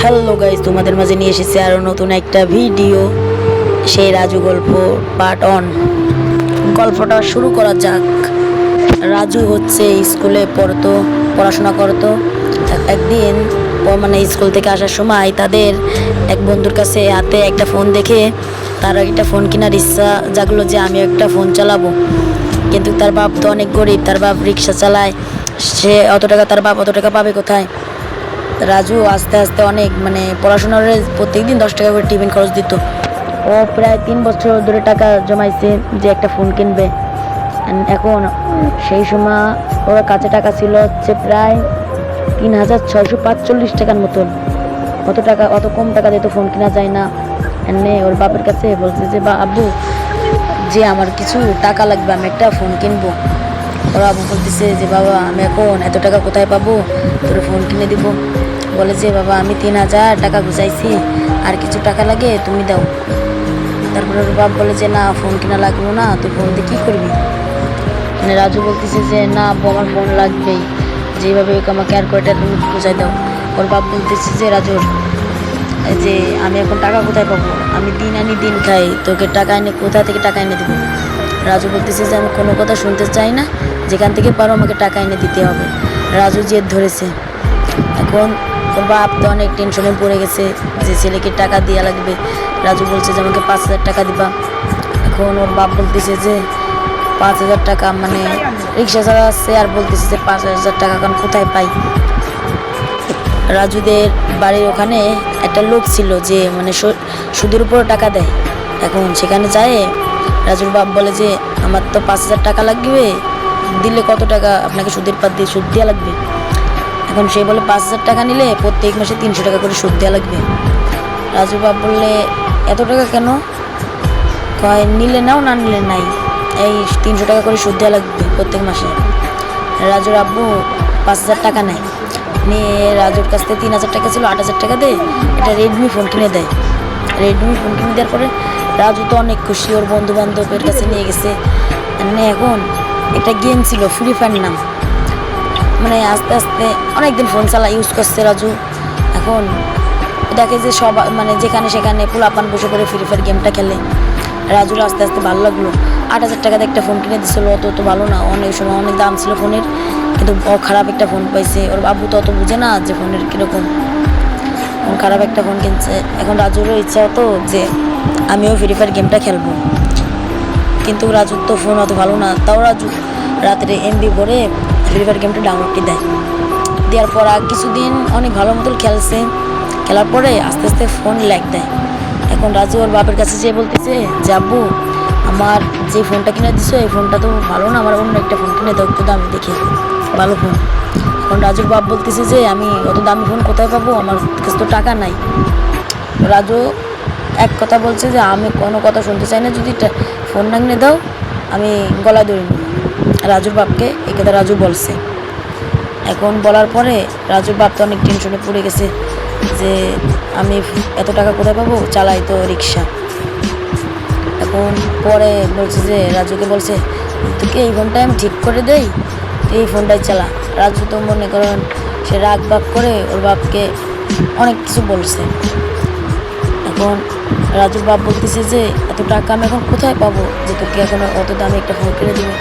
Hello guys, তোমাদের মাঝে নিয়ে এসেছি আরও নতুন একটা ভিডিও। সেই রাজু গল্প পার্ট অন। গল্পটা শুরু করা যাক। রাজু হচ্ছে স্কুলে পড়াশোনা করতো। একদিন মানে স্কুল থেকে আসার সময় তাদের এক বন্ধুর কাছে হাতে একটা ফোন দেখে তার একটা ফোন কেনার ইচ্ছা জাগলো যে আমি একটা ফোন চালাবো। কিন্তু তার বাপ তো অনেক গরিব, তার বাপ রিক্সা চালায়, তার বাপ অত টাকা পাবে কোথায়। রাজু আস্তে আস্তে অনেক পড়াশোনার প্রত্যেকদিন 10 টাকা করে টিফিন খরচ দিত। ও প্রায় 3 বছর ধরে টাকা জমাইছে যে একটা ফোন কিনবে। এখন সেই সময় ওর কাছে টাকা ছিল হচ্ছে প্রায় 3645 টাকার মতন। অত কম টাকা দিয়ে তো ফোন কেনা যায় না। এমনি ওর বাপের কাছে বলছে যে আব্বু, যে আমার কিছু টাকা লাগবে, আমি একটা ফোন কিনবো। ওর আব্বু বলতেছে যে বাবা, আমি এখন এত টাকা কোথায় পাবো তোর ফোন কিনে দিব। বলে যে বাবা, আমি 3000 টাকা গুছাইছি, আর কিছু টাকা লাগে তুমি দাও। তারপরে ওর বাপ বলে যে না, ফোন কিনা লাগলো না, তুই ফোন দিয়ে কী করবি। রাজু বলতেছে যে না আব্বু, আমার ফোন লাগবেই, যেভাবে আমাকে আর কয়টা তুমি বুঝাই দাও। ওর বাপ বলতেছে যে রাজুর, যে আমি এখন টাকা কোথায় পাবো, আমি দিন আনি দিন খাই, তোকে টাকা এনে কোথা থেকে টাকা এনে দেবো। রাজু বলতেছে যে আমি কোনো কথা শুনতে চাই না, যেখান থেকে পারো আমাকে টাকা এনে দিতে হবে। রাজু জেদ ধরেছে। এখন ওর বাপ তো অনেক টেনশনে পড়ে গেছে যে ছেলেকে টাকা দেওয়া লাগবে। রাজু বলছে যে আমাকে 5000 টাকা দিবা। এখন ওর বাপ বলতেছে যে 5000 টাকা, রিক্সা চালাচ্ছে আর বলতেছে যে 5000 টাকা এখন কোথায় পাই। রাজুদের বাড়ির ওখানে একটা লোক ছিল যে সুদের উপর টাকা দেয়। এখন সেখানে যায় রাজুর বাপ বলে যে আমার তো 5000 টাকা লাগবে, দিলে কত টাকা আপনাকে সুদের পাত দিয়ে সুদ দেওয়া লাগবে। এখন সে বলে 5000 টাকা নিলে প্রত্যেক মাসে 300 টাকা করে সুদ দেওয়া লাগবে। রাজুর বাপ বললে এত টাকা কেন? কয় নিলে নাও, না নিলে নাই, এই 300 টাকা করে সুদ দেওয়া লাগবে প্রত্যেক মাসে। রাজুর আব্বু 5000 টাকা নেয়, নিয়ে রাজুর কাছ থেকে 3000 টাকা ছিল, 8000 টাকা দেয় একটা রেডমি ফোন কিনে দেয়। রেডমি ফোন কিনে দেওয়ার পরে রাজু তো অনেক খুশি, ওর বন্ধু বান্ধবের কাছে নিয়ে গেছে। এখন একটা গেম ছিল ফ্রি ফায়ার নাম, আস্তে আস্তে অনেকদিন ফোন ইউজ করছে রাজু। এখন দেখে যে সব যেখানে সেখানে পোলাপান বসে করে ফ্রি ফায়ার গেমটা খেলে। রাজুর আস্তে আস্তে ভালো লাগলো। 8000 টাকাতে একটা ফোন কিনে দিচ্ছিল, অত ভালো না, অনেক সময় অনেক দাম ছিল ফোনের, কিন্তু খারাপ একটা ফোন পাইছে। ওর বাবু তো অত বুঝে না যে ফোনের কীরকম, খারাপ একটা ফোন কিনছে। এখন রাজুরও ইচ্ছা হতো যে আমিও ফ্রি ফায়ার গেমটা খেলবো, কিন্তু রাজুর তো ফোন অত ভালো না। তাও রাজু রাত্রে এমবি ভরে ফ্রি ফায়ার গেমটা ডাউনলোডটি দেওয়ার পর কিছুদিন অনেক ভালো মতো খেলছে। খেলার পরে আস্তে আস্তে ফোন ল্যাগ দেয়। এখন রাজু ওর বাপের কাছে যেয়ে বলতেছে যে আব্বু, আমার যে ফোনটা কিনে দিছো এই ফোনটা তো ভালো না, আমার অন্য একটা ফোন কিনে দাও একটু দামি দেখে, ভালো ফোন। এখন রাজুর বাপ বলতেছে যে আমি অত দামি ফোন কোথায় পাবো, আমার কাছে তো টাকা নাই। রাজু এক কথা বলছে যে আমি কোনো কথা শুনতে চাই না, যদি ফোন না কিনে দাও আমি গলায় ধরে নেব। রাজুর বাপকে এই কথা রাজু বলছে। এখন বলার পরে রাজুর বাপ তো অনেক টেনশনে পড়ে গেছে যে আমি এত টাকা কোথায় পাবো, চালাই তো রিক্সা। এখন পরে বলছে যে রাজুকে বলছে তোকে এই ফোনটাই আমি ঠিক করে দেই, এই ফোনটাই চালা। রাজু তো মনে করেন সে রাগ বাগ করে ওর বাপকে অনেক কিছু বলছে। এখন রাজুর বাপ বলতেছে যে এত টাকা আমি এখন কোথায় পাবো যে তোকে এখন অত দামে একটা ফোন কিনে দেবো।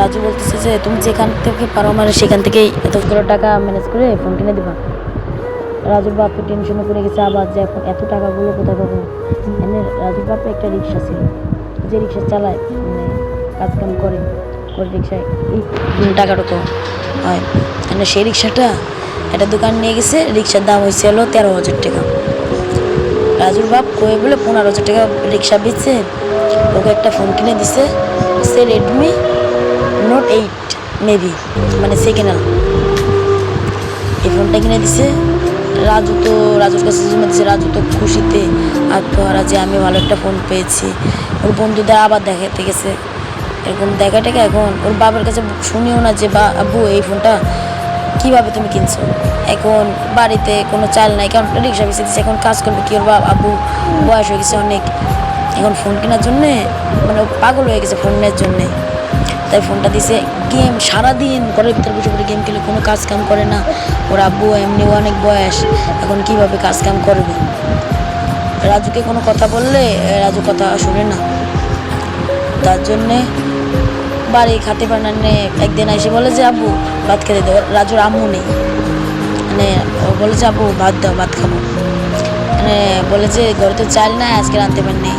রাজু বলতেছে যে তুমি যেখান থেকে পারো আমার সেখান থেকেই এতগুলো টাকা ম্যানেজ করে ফোন কিনে দেবা। রাজুর বাপ তো টেনশনে পড়ে গেছে আবার, যে এখন এত টাকাগুলো কোথায় পাবো। রাজুর বাপে একটা রিক্সা ছিল, যে রিক্সা চালায়, কাজকাম করে রিক্সায় এই টাকাটা তো হয়। সেই রিক্সাটা একটা দোকান নিয়ে গেছে, রিক্সার দাম হয়েছে হলো 13,000 টাকা। রাজুর বাপ কয়ে বলে 15,000 টাকা রিক্সা বেচছে, ওকে একটা ফোন কিনে দিছে, সে Redmi note 8 maybe, second hand এই ফোনটা কিনে দিছে। রাজুর কাছে দিচ্ছে। রাজু তো খুশিতে আত্মহারা যে আমি ভালো একটা ফোন পেয়েছি। ওর বন্ধুদের আবার দেখাতে গেছে, এরকম দেখাটাকে। এখন ওর বাবার কাছে শুনিও না যে আব্বু এই ফোনটা কীভাবে তুমি কিনছো। এখন বাড়িতে কোনো চাল নাই, কারণ রিক্সা বেঁচে দিচ্ছে, এখন কাজ করবে কি। ওর আব্বু বয়স হয়ে গেছে অনেক, এখন ফোন কেনার জন্যে ও পাগল হয়ে গেছে ফোনের জন্যে। তাই ফোনটা দিছে। গেম সারাদিন ঘরের ভিতরে বসে বসে গেম খেলে, কোনো কাজ কাম করে না। ওর আব্বু এমনিও অনেক বয়স, এখন কিভাবে কাজ কাম করবে। রাজুকে কোনো কথা বললে রাজু কথা শুনে না, তার জন্যে বাড়ি খাতে পারে না। একদিন এসে বলে যে আব্বু ভাত খেতে দাও। রাজুর আম্মু নেই, মানে ও বলে যে আব্বু ভাত দাও, ভাত খাবো। মানে বলে যে ঘরে তো চাল না, আজকে রাঁধতে পারিনি।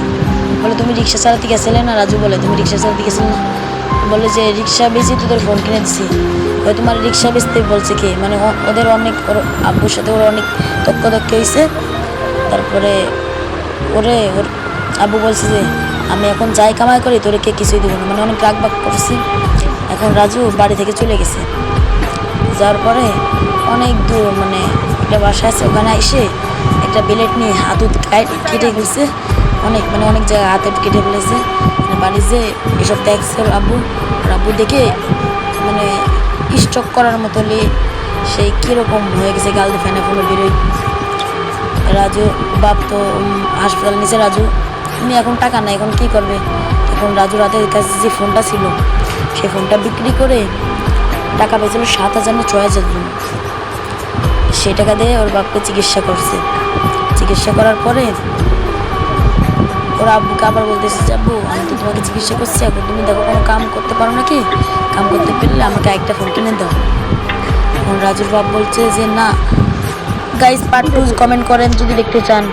বলে তুমি রিক্সা চালাতে গেছিলে না? রাজু বলে তুমি রিক্সা চালাতে গেছিলে না? বলে যে রিক্সা বেশি তোদের ফোন কিনে দিছি। ওই তোমার রিক্সা বেচতে বলছে কে? মানে ওদের অনেক, ওর আব্বুর সাথে ওর অনেক তক্ক হয়েছে। তারপরে ওর আব্বু বলছে যে আমি এখন যাই কামাই করি তোরে কে কিছুই দেবো না, মানে অনেক রাগ বাগ করছি। এখন রাজু বাড়ি থেকে চলে গেছে। যাওয়ার পরে অনেক দূর, মানে একটা বাসা আছে, ওখানে এসে একটা বেলেট নিয়ে হাত কেটে গেছে অনেক, মানে অনেক জায়গায় হাতে কেটে ফেলেছে। বাড়ি যে এসব দেখছে আব্বু দেখে মানে স্টক করার মতো সেই কীরকম হয়ে গেছে, গাল দিয়ে ফেনা ফুলে বেরোয়। রাজু বাপ তো হাসপাতাল নিচে। রাজু উনি এখন টাকা নাই, এখন কি করবে? এখন রাজুর হাতের কাছে যে ফোনটা ছিল সেই ফোনটা বিক্রি করে টাকা পেয়েছিল 7,000 না 6,000 জন। সেই টাকা দিয়ে ওর বাপকে চিকিৎসা করছে। চিকিৎসা করার পরে ওর আব্বুকে আবার বলতেছে যে আব্বু আমি তো তোমাকে চিকিৎসা করছি, এখন তুমি দেখো কোনো কাম করতে পারো নাকি? কাম করতে পারলে আমাকে একটা ফোন কিনে দাও। এখন রাজুর বাপ বলছে যে না। গাইস, পার্ট 2 কমেন্ট করেন যদি দেখতে চান।